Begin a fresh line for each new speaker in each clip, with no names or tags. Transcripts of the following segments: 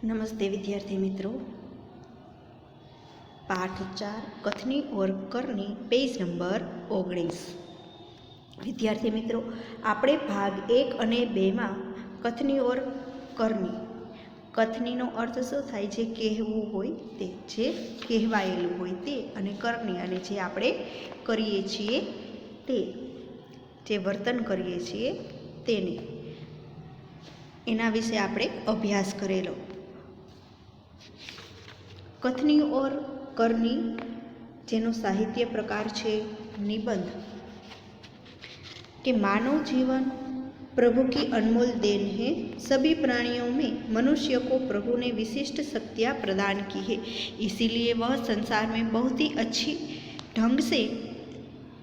नमस्ते विद्यार्थी मित्रों। पाठ 4 कथनी और करनी पेज नंबर 19। विद्यार्थी मित्रों, આપણે ભાગ 1 અને 2 માં કથની ઓર કરની, કથનીનો અર્થ શું થાય? જે કહેવું હોય તે, જે કહેવાયેલું હોય તે, અને કરની અને જે આપણે કરીએ છીએ તે, જે વર્તન કરીએ છીએ તેને, એના વિશે આપણે અભ્યાસ કરેલો। कथनी और करनी जेनो साहित्य प्रकार छे निबंध, कि मानव जीवन प्रभु की अनमोल देन है। सभी प्राणियों में मनुष्य को प्रभु ने विशिष्ट शक्तियाँ प्रदान की है, इसीलिए वह संसार में बहुत ही अच्छी ढंग से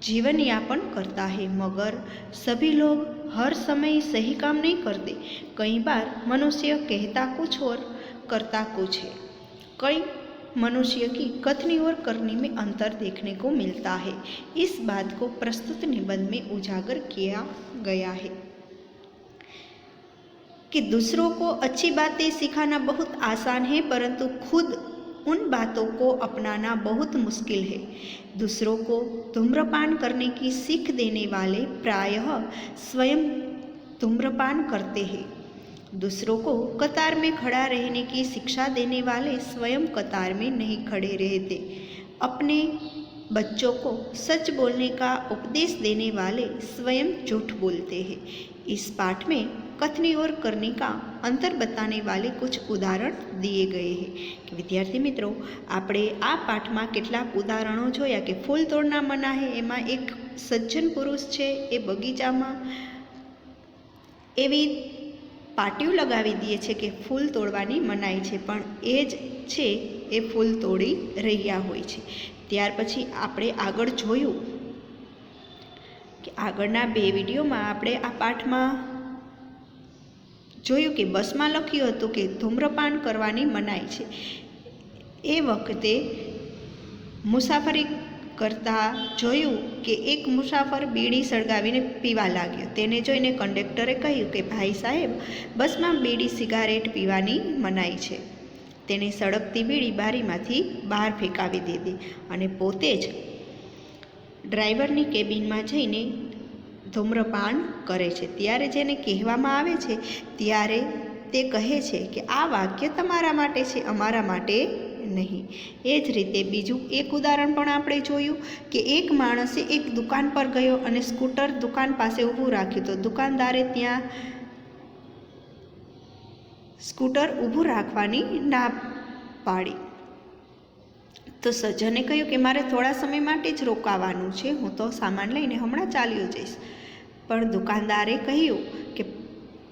जीवन यापन करता है। मगर सभी लोग हर समय सही काम नहीं करते। कई बार मनुष्य कहता कुछ और करता कुछ है। कई मनुष्य की कथनी और करनी में अंतर देखने को मिलता है। इस बात को प्रस्तुत निबंध में उजागर किया गया है कि दूसरों को अच्छी बातें सिखाना बहुत आसान है, परंतु खुद उन बातों को अपनाना बहुत मुश्किल है। दूसरों को धूम्रपान करने की सीख देने वाले प्रायः स्वयं धूम्रपान करते हैं। दूसरों को कतार में खड़ा रहने की शिक्षा देने वाले स्वयं कतार में नहीं खड़े रहते। अपने बच्चों को सच बोलने का उपदेश देने वाले स्वयं झूठ बोलते हैं। इस पाठ में कथनी और करनी का अंतर बताने वाले कुछ उदाहरण दिए गए हैं। कि विद्यार्थी मित्रों, આપણે આ પાઠમાં કેટલાક ઉદાહરણો જોયા કે ફૂલ તોડના મના હે, એમાં એક સજ્જન પુરુષ છે, એ બગીચામાં એવી પાટીઓ લગાવી દે છે કે ફૂલ તોડવાની મનાઈ છે, પણ એ જ છે એ ફૂલ તોડી રહ્યા હોય છે। ત્યાર પછી આપણે આગળ જોયું કે આગળના બે વિડીયોમાં આપણે આ પાઠમાં જોયું કે બસમાં લખ્યું હતું કે ધૂમ્રપાન કરવાની મનાઈ છે। એ વખતે મુસાફરી કરતા જોયું કે એક મુસાફર બીડી સળગાવીને પીવા લાગ્યો। તેને જોઈને કંડક્ટરે કહ્યું કે ભાઈ સાહેબ, બસમાં બીડી સિગારેટ પીવાની મનાઈ છે। તેને સળગતી બીડી બારીમાંથી બહાર ફેંકાવી દીધી અને પોતે જ ડ્રાઈવરની કેબિનમાં જઈને ધૂમ્રપાન કરે છે। ત્યારે જેને કહેવામાં આવે છે ત્યારે તે કહે છે કે આ વાક્ય તમારા માટે છે, અમારા માટે નહીં। એ જ રીતે બીજું એક ઉદાહરણ પણ આપણે જોયું કે એક માણસે એક દુકાન પર ગયો અને સ્કૂટર દુકાન પાસે ઊભું રાખ્યું, તો દુકાનદારે ત્યાં સ્કૂટર ઊભું રાખવાની ના પાડી। તો સજ્જને કહ્યું કે મારે થોડા સમય માટે જ રોકાવાનું છે, હું તો સામાન લઈને હમણાં ચાલ્યો જઈશ। પણ દુકાનદારે કહ્યું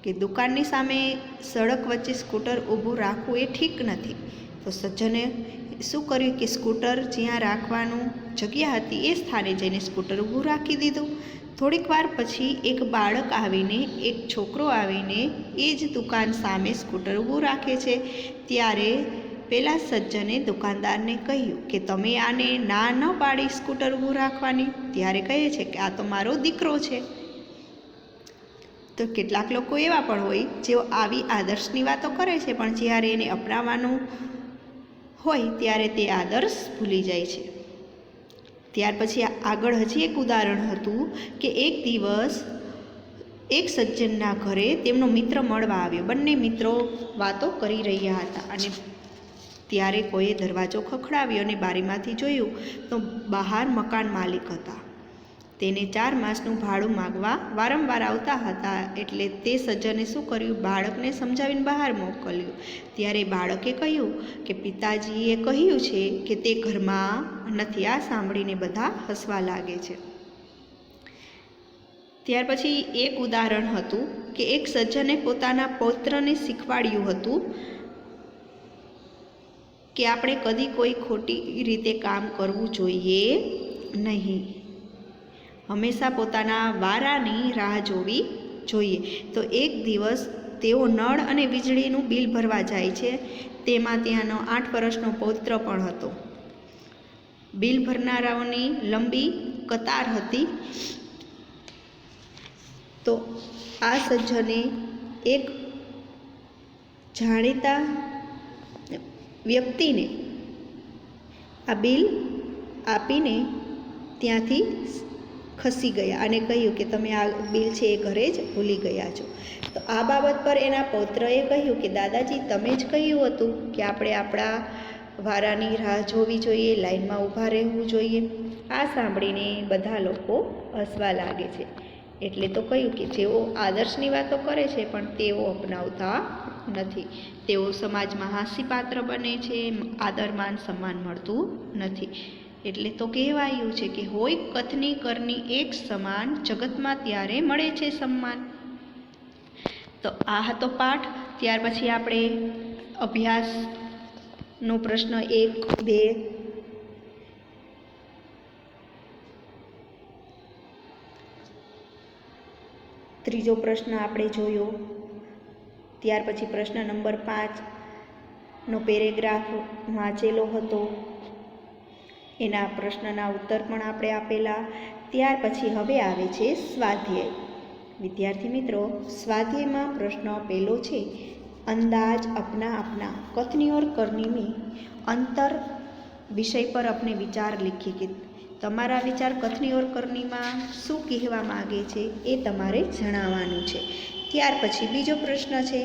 કે દુકાનની સામે સડક વચ્ચે સ્કૂટર ઊભું રાખવું એ ઠીક નથી। તો સજ્જને શું કર્યું કે સ્કૂટર જ્યાં રાખવાનું જગ્યા હતી એ સ્થાને જઈને સ્કૂટર ઊભું રાખી દીધું। થોડીક વાર પછી એક બાળક આવીને, એક છોકરો આવીને એ જ દુકાન સામે સ્કૂટર ઊભું રાખે છે। ત્યારે પેલા સજ્જને દુકાનદારને કહ્યું કે તમે આને ના ન પાડી સ્કૂટર ઊભું રાખવાની। ત્યારે કહે છે કે આ તો મારો દીકરો છે। તો કેટલાક લોકો એવા પણ હોય જેઓ આવી આદર્શની વાતો કરે છે, પણ જ્યારે એને અપનાવવાનું હોય ત્યારે તે આદર્શ ભૂલી જાય છે। ત્યાર પછી આગળ હજી એક ઉદાહરણ હતું કે એક દિવસ એક સજ્જનના ઘરે તેમનો મિત્ર મળવા આવ્યો। બંને મિત્રો વાતો કરી રહ્યા હતા અને ત્યારે કોઈએ દરવાજો ખખડાવ્યો અને બારીમાંથી જોયું તો બહાર મકાન માલિક હતા। તેને 4 માસનું ભાડું માગવા વારંવાર આવતા હતા। એટલે તે સજ્જને શું કર્યું, બાળકને સમજાવીને બહાર મોકલ્યું। ત્યારે બાળકે કહ્યું કે પિતાજીએ કહ્યું છે કે તે ઘરમાં નથી। આ સાંભળીને બધા હસવા લાગે છે। ત્યાર પછી એક ઉદાહરણ હતું કે એક સજ્જને પોતાના પૌત્રને શીખવાડ્યું હતું કે આપણે કદી કોઈ ખોટી રીતે કામ કરવું જોઈએ નહીં, હંમેશા પોતાના વારાની રાહ જોવી જોઈએ। તો એક દિવસ તેઓ નળ અને વીજળીનું બિલ ભરવા જાય છે। તેમાં ત્યાંનો 8 વર્ષનો પૌત્ર પણ હતો। બિલ ભરનારાઓની લંબી કતાર હતી। તો આ સજ્જને એક જાણીતા વ્યક્તિને આ બિલ આપીને ત્યાંથી ખસી ગયા અને કહ્યું કે તમે આ બિલ છે એ ઘરે જ ભૂલી ગયા છો. તો આ બાબત પર એના પૌત્રએ કહ્યું કે દાદાજી, તમે જ કહ્યું હતું કે આપણે આપણા વારાની રાહ જોવી જોઈએ, લાઈનમાં ઊભા રહેવું જોઈએ. આ સાંભળીને બધા લોકો હસવા લાગે છે. એટલે તો કહ્યું કે જેઓ આદર્શની વાતો કરે છે પણ તેઓ અપનાવતા નથી, તેઓ સમાજમાં હાસ્યપાત્ર બને છે, આદર માન સન્માન મળતું નથી. એટલે તો કહેવાયું છે કે હોય કથની કરની એક સમાન, જગતમાં ત્યારે મળે છે સન્માન. તો આ હતો પાઠ. ત્યાર પછી આપણે અભ્યાસનો પ્રશ્ન 1, 2, ત્રીજો પ્રશ્ન આપણે જોયો. ત્યાર પછી પ્રશ્ન નંબર 5નો પેરેગ્રાફ વાંચેલો હતો, એના પ્રશ્નના ઉત્તર પણ આપણે આપેલા. ત્યાર પછી હવે આવે છે સ્વાધ્યાય. વિદ્યાર્થી મિત્રો, સ્વાધ્યાયમાં પ્રશ્ન પહેલો છે, અંદાજ अपना अपना कथनी और करनी में अंतर વિષય પર આપણે વિચાર લીખીએ કે તમારા વિચાર કથની ઓર કરનીમાં શું કહેવા માગે છે એ તમારે જણાવવાનું છે. ત્યાર પછી બીજો પ્રશ્ન છે,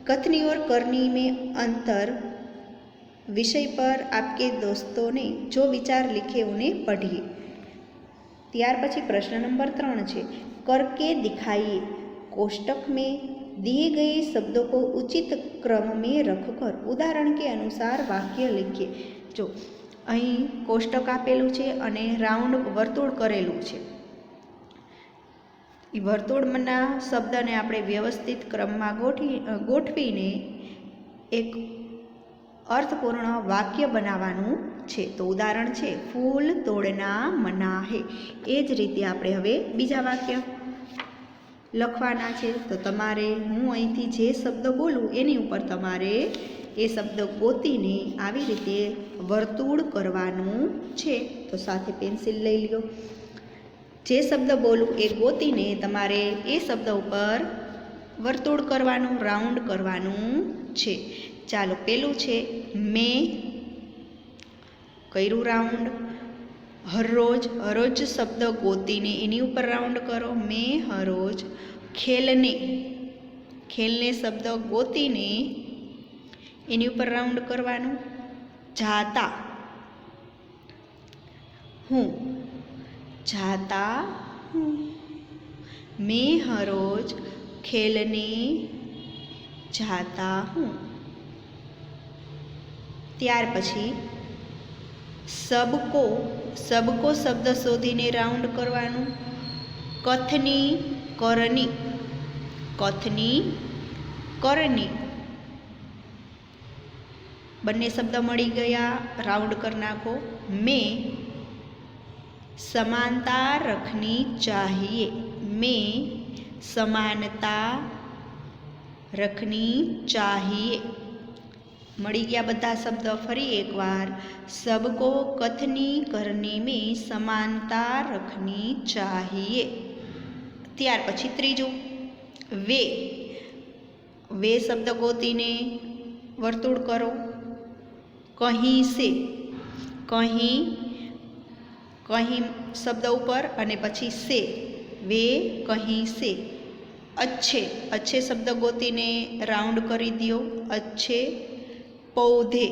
कथनी और करनी में अंतर विषय पर आपके दोस्तों ने जो विचार लिखे उन्हें पढ़िए. ત્યાર પછી પ્રશ્ન નંબર 3 છે, करके दिखाइए. कोष्टक में दिए गए शब्दों को उचित क्रम में रखकर उदाहरण के अनुसार वाक्य लिखिए. जो અહીં કોષ્ટક આપેલું છે અને રાઉન્ડ વર્તુળ કરેલું છે. એ વર્તુળના શબ્દને આપણે વ્યવસ્થિત ક્રમમાં ગોઠવીને એક અર્થપૂર્ણ વાક્ય બનાવવાનું છે. તો ઉદાહરણ છે, ફૂલ તોડના મના હે. એ જ રીતે આપણે હવે બીજા વાક્ય લખવાના છે. તો તમારે હું અહીંથી જે શબ્દ બોલું એની ઉપર તમારે એ શબ્દ ગોતીને આવી રીતે વર્તુળ કરવાનું છે. તો સાથે પેન્સિલ લઈ લ્યો. જે શબ્દ બોલું એ ગોતીને તમારે એ શબ્દ ઉપર વર્તુળ કરવાનું, રાઉન્ડ કરવાનું છે. ચાલો, પેલું છે મેં, કર્યું રાઉન્ડ. હરરોજ, હરોજ શબ્દ ગોતીને એની ઉપર રાઉન્ડ કરો, મેં હરોજ. ખેલને, ખેલને શબ્દ ગોતીને એની ઉપર રાઉન્ડ કરવાનું. જાતા, હું, જાતા હું. મેં હરોજ ખેલને જાતા હું. ત્યાર પછી સબકો, સબકો શબ્દ શોધીને રાઉન્ડ કરવાનું. કથની કરની, કથની કરની. બંને શબ્દ મળી ગયા, રાઉન્ડ કરી નાખો. મેં समानता रखनी चाहिए, में समानता रखनी चाहिए. मળી ગયા બધા શબ્દ. ફરી એકવાર, सबको कथनी करनी में समानता रखनी चाहिए. ત્યાર પછી ત્રીજું, वे, वे શબ્દ ગોતીને વર્તુળ કરો. कहीं से, कहीं, कहीं शब्द ऊपर અને પછી से, वे कहीं से. अच्छे, अच्छे शब्द ગોતીને રાઉન્ડ કરી દો. अच्छे. पौधे,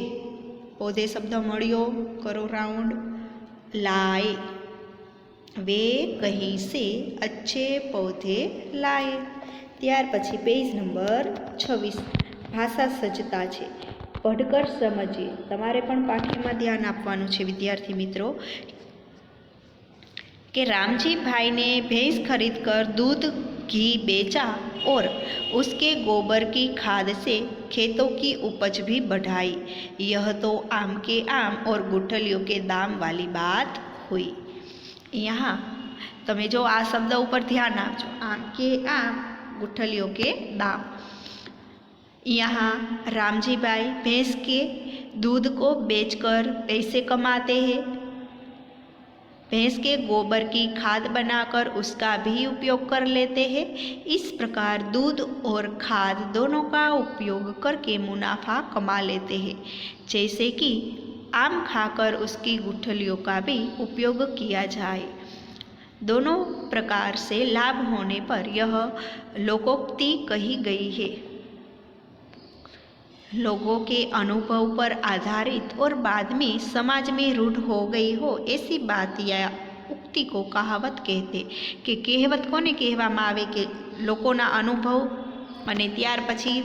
पौधे शब्द મળ્યો, કરો રાઉન્ડ. लाए, वे कहीं से अच्छे पौधे लाए. ત્યાર પછી પેજ નંબર 26, ભાષા સજ્જતા છે. પઢકર સમજીએ. તમારે પણ પાઠ્યમાં ધ્યાન આપવાનું છે વિદ્યાર્થી મિત્રો कि रामजी भाई ने भैंस खरीद कर दूध घी बेचा और उसके गोबर की खाद से खेतों की उपज भी बढ़ाई. यह तो आम के आम और गुठलियों के दाम वाली बात हुई. यहाँ તમે જો આ શબ્દ ઉપર ધ્યાન આપજો. આમ કે આમ, गुठलियों के दाम. यहाँ रामजी भाई भैंस के दूध को बेचकर पैसे कमाते हैं. भैंस के गोबर की खाद बनाकर उसका भी उपयोग कर लेते हैं। इस प्रकार दूध और खाद दोनों का उपयोग करके मुनाफा कमा लेते हैं। जैसे कि आम खाकर उसकी गुठलियों का भी उपयोग किया जाए। दोनों प्रकार से लाभ होने पर यह लोकोक्ति कही गई है। लोगों के अनुभव पर आधारित और बाद में समाज में रूढ़ हो गई हो ऐसी बात या उक्ति को कहावत कहते। કે કહેવત કોને કહેવામાં આવે કે લોકોના અનુભવ અને ત્યાર પછી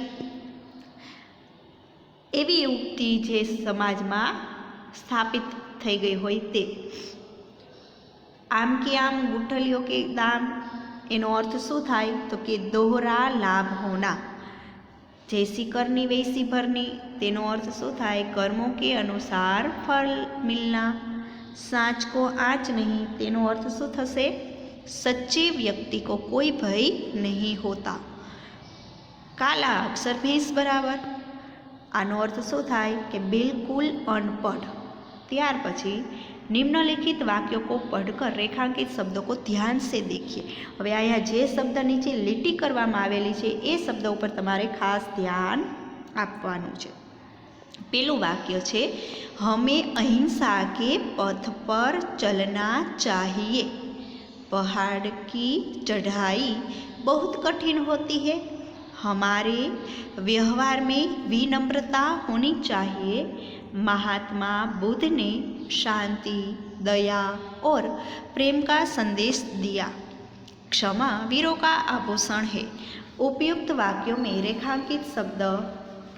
એવી ઉક્તિ જે સમાજમાં સ્થાપિત થઈ ગઈ હોય તે। આમ કે આમ ગુઠલીઓ કે દામ એનો અર્થ શું થાય તો કે દોહરા લાભ હોના। जैसी करनी वैसी भरनी तेनो अर्थ शू थाय कर्मों के अनुसार फल मिलना। साँच को आँच नहीं तेनो अर्थ शू थशे सच्चे व्यक्ति को कोई भय नहीं होता। काला अक्षर भैंस बराबर आनो अर्थ शू थाय के बिल्कुल अनपढ़। त्यार पछी निम्नलिखित वाक्यों को पढ़कर रेखांकित शब्दों को ध्यान से देखिए। हवे अहींया जे शब्द नीचे લીટી કરવામાં આવેલી છે એ શબ્દ ઉપર તમારે ખાસ ધ્યાન આપવાનું છે। પેલું વાક્ય છે हमें अहिंसा के पथ पर चलना चाहिए। पहाड़ की चढ़ाई बहुत कठिन होती है। हमारे व्यवहार में विनम्रता होनी चाहिए। महात्मा बुद्ध ने शांति, दया और प्रेम का संदेश दिया। क्षमा वीरों का आभूषण है। उपयुक्त वाक्यों में रेखांकित शब्द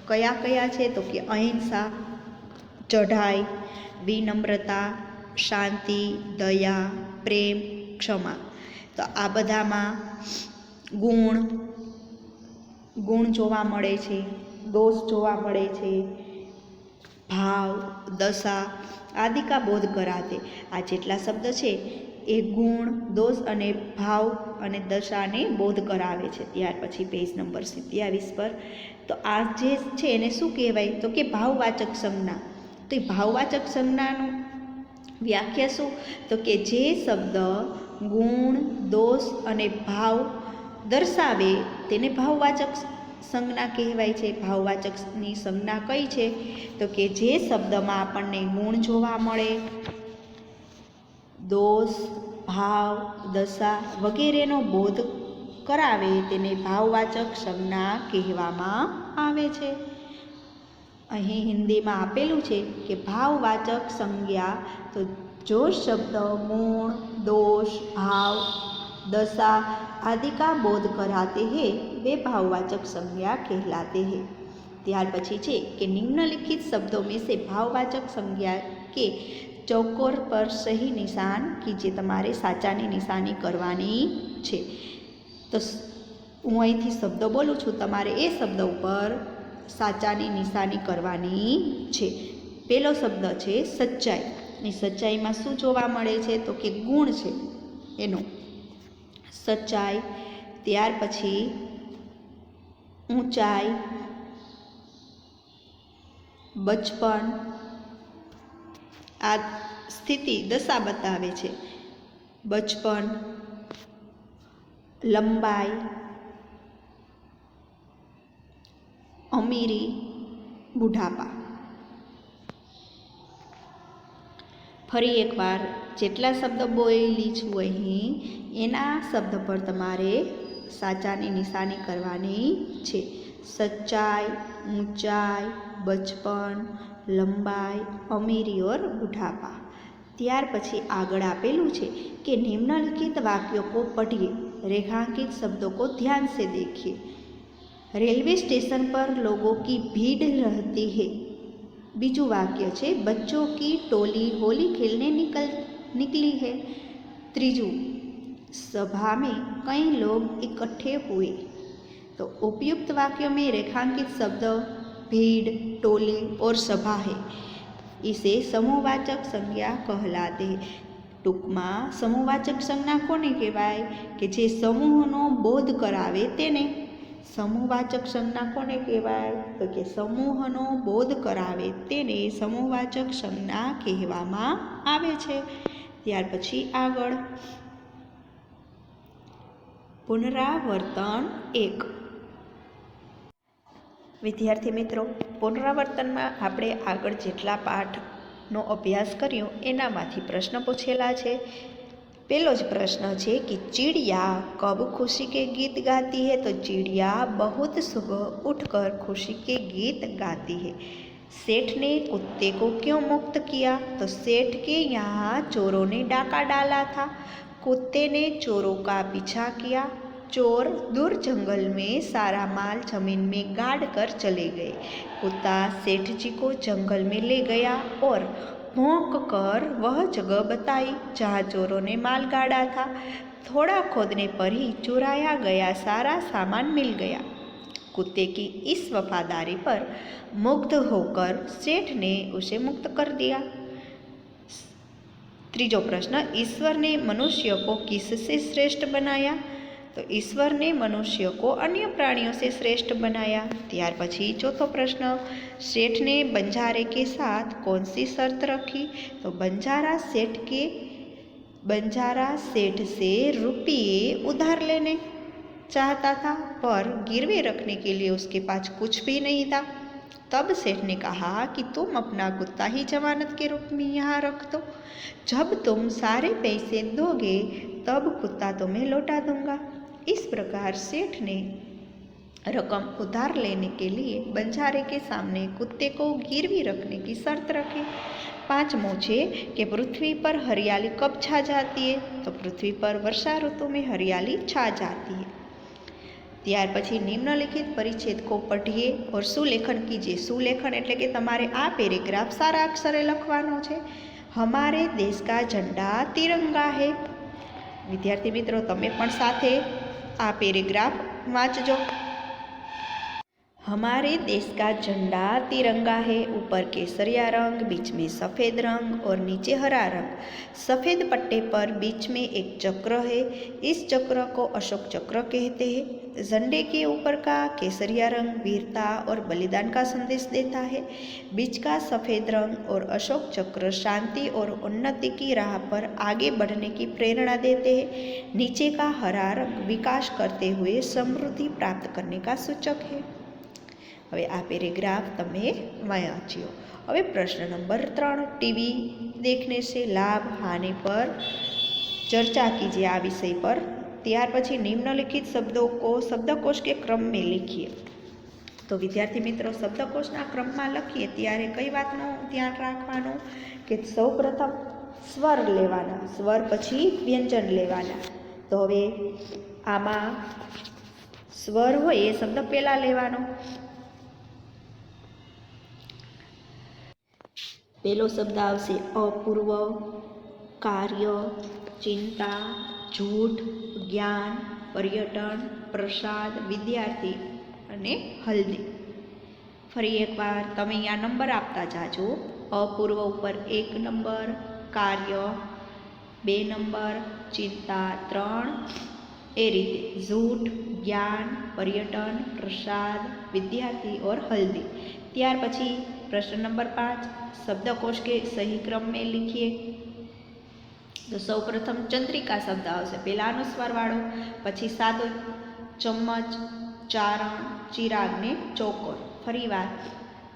कया कया छे तो कि अहिंसा, चढ़ाई, विनम्रता, शांति, दया, प्रेम, क्षमा। तो आ बधामां गुण जोवा मळे छे, दोष जोवा मळे छे, भाव, दशा आदि का बोध कराते। आ जेटला शब्द छे ए गुण, दोष अने भाव अने दशा ने बोध करावे छे। त्यार पछी पेज नंबर 27 पर तो आ जे छे एने शुं कहेवाय तो के भाववाचक संज्ञा। तो भाववाचक संज्ञानो व्याख्या शुं तो के जे शब्द गुण, दोष अने भाव दर्शावे तेने भाववाचक संज्ञा कहेवाय छे। भाववाचकनी संज्ञा कई छे तो कि जे शब्दमां आपणने गुण जोवा मळे, दोष, भाव, दशा वगैरेनो बोध करावे तेने भाववाचक संज्ञा कहेवामां आवे छे। અહીં હિન્દીમાં આપેલું છે કે ભાવવાચક સંજ્ઞા તો जो शब्द गुण, दोष, भाव, दशा आदि का बोध कराते हैं वे भाववाचक संज्ञा कहलाते हैं। त्यार पछी छे कि निम्नलिखित शब्दों में से भाववाचक संज्ञा के चौकोर पर सही निशान कीजिए। तमारे साचानी निशानी करवानी छे। तो हूँ अहींथी शब्दों बोलूँ छूँ, तमारे ए शब्द पर साचानी निशानी करवानी छे। पहलो शब्द छे सच्चाई। सच्चाई में शू जोवा मळे छे तो कि गुण छे एनो सच्चाई। त्यार पछी ऊंचाई, बचपन आ स्थिति दशा बतावे छे। बचपन, लंबाई, अमीरी, बुढ़ापा। फरी एक बार जेटला शब्द बोली छूं अहीं एना शब्द पर तमारे साचानी निशानी करवानी छे। सच्चाई, ऊंचाई, बचपन, लंबाई, अमीरी और बुढ़ापा। त्यार पछी आगळ आपेलुं छे कि निम्नलिखित वाक्यों को पढ़िए, रेखांकित शब्दों को ध्यान से देखिए। रेलवे स्टेशन पर लोगों की भीड़ रहती है। बीजू वाक्य छे बच्चों की टोली होली खेलने निकली है। त्रीजू सभा में कई लोग इकट्ठे हुए। तो उपयुक्त वाक्यों में रेखांकित शब्द भीड़, टोली और सभा है। इसे समूहवाचक संज्ञा कहलाते हैं। टूंकमां समूहवाचक संज्ञा कोने कहेवाय कि जे समूहनो बोध करावे तेने। समूहवाचक संज्ञा कोने कहेवाय तो कि समूहनो बोध करावे तेने समूहवाचक संज्ञा कहेवामां आवे छे। ત્યાર પછી આગળ પુનરાવર્તન 1। વિદ્યાર્થી મિત્રો, પુનરાવર્તનમાં આપણે આગળ જેટલા પાઠનો અભ્યાસ કર્યો એનામાંથી પ્રશ્ન પૂછેલા છે। पहलो ज प्रश्न है कि चिड़िया कब खुशी के गीत गाती है? तो चिड़िया बहुत सुबह उठकर खुशी के गीत गाती है। सेठ ने कुत्ते को क्यों मुक्त किया? तो सेठ के यहाँ चोरों ने डाका डाला था। कुत्ते ने चोरों का पीछा किया। चोर दूर जंगल में सारा माल जमीन में गाड़ कर चले गए। कुत्ता सेठ जी को जंगल में ले गया और भौंक कर वह जगह बताई जहाँ चोरों ने माल गाड़ा था। थोड़ा खोदने पर ही चुराया गया सारा सामान मिल गया। कुत्ते की इस वफादारी पर मुग्ध होकर सेठ ने उसे मुक्त कर दिया। तीजो प्रश्न, ईश्वर ने मनुष्य को किससे श्रेष्ठ बनाया? तो ईश्वर ने मनुष्य को अन्य प्राणियों से श्रेष्ठ बनाया। त्यार पछी चौथो प्रश्न, सेठ ने बंजारे के साथ कौन सी शर्त रखी? तो बंजारा सेठ से रुपये उधार लेने चाहता था, पर गिरवे रखने के लिए उसके पास कुछ भी नहीं था। तब सेठ ने कहा कि तुम अपना कुत्ता ही जमानत के रूप में यहाँ रख दो। जब तुम सारे पैसे दोगे तब कुत्ता तुम्हें लौटा दूंगा। इस प्रकार सेठ ने रकम उधार लेने के लिए बंजारे के सामने कुत्ते को गिरवी रखने की शर्त रखी। 5वां है कि पृथ्वी पर हरियाली कब छा जाती है? तो पृथ्वी पर वर्षा ऋतु में हरियाली छा जाती है। ત્યાર પછી નિમ્નલિખિત પરિચ્છેદ को पढ़िए और सुलेखन कीजिए। सुलेखन એટલે કે તમારે આ પેરેગ્રાફ સારા અક્ષરે લખવાનો છે। हमारे देश का झंडा तिरंगा है। विद्यार्थी मित्रों, તમે પણ સાથે આ પેરેગ્રાફ વાંચજો। हमारे देश का झंडा तिरंगा है। ऊपर केसरिया रंग, बीच में सफ़ेद रंग और नीचे हरा रंग। सफ़ेद पट्टे पर बीच में एक चक्र है। इस चक्र को अशोक चक्र कहते हैं। झंडे के ऊपर का केसरिया रंग वीरता और बलिदान का संदेश देता है। बीच का सफ़ेद रंग और अशोक चक्र शांति और उन्नति की राह पर आगे बढ़ने की प्रेरणा देते हैं। नीचे का हरा रंग विकास करते हुए समृद्धि प्राप्त करने का सूचक है। હવે આ પેરેગ્રાફ તમે વાંચ્યો। હવે પ્રશ્ન નંબર 3, टीवी देखने से लाभ हानि पर चर्चा कीजिए आ विषय पर। ત્યાર પછી निम्नलिखित शब्दों को शब्दकोश के क्रम में लिखिए। तो विद्यार्थी मित्रों, शब्दकोशना क्रम में लखीए त्यारे कई वातનું ધ્યાન રાખવાનું કે સૌ પ્રથમ સ્વર લેવાના, સ્વર પછી વ્યંજન લેવાના। તો હવે આમાં સ્વર હોય એ શબ્દ પહેલા લેવાનો। पहलो शब्द आवशे अपूर्व, कार्य, चिंता, झूठ, ज्ञान, पर्यटन, प्रसाद, विद्यार्थी अने हल्दी। फरी एक बार तमे अहींया नंबर आपता जाजो। अपूर्व पर 1 नंबर, कार्य 2 नंबर, चिंता 3, ए रीते झूठ, ज्ञान, पर्यटन, प्रसाद, विद्यार्थी और हल्दी। त्यार पछी प्रश्न नंबर 5, शब्दकोश के सही क्रम में लिखिए। तो सौ प्रथम चंद्रिका शब्द आवशे, पहला अनुस्वार वाळो, पछी सादो चम्मच, चारण, चिराग ने चौकोर। फरीवार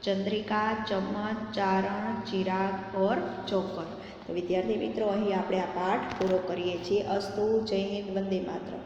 चंद्रिका, चम्मच, चारण, चिराग और चौकोर। तो विद्यार्थी मित्रों, अहीं आपणे आ पाठ पूरो करीए छीए। अस्तु। जय हिंद। वंदे मातरम।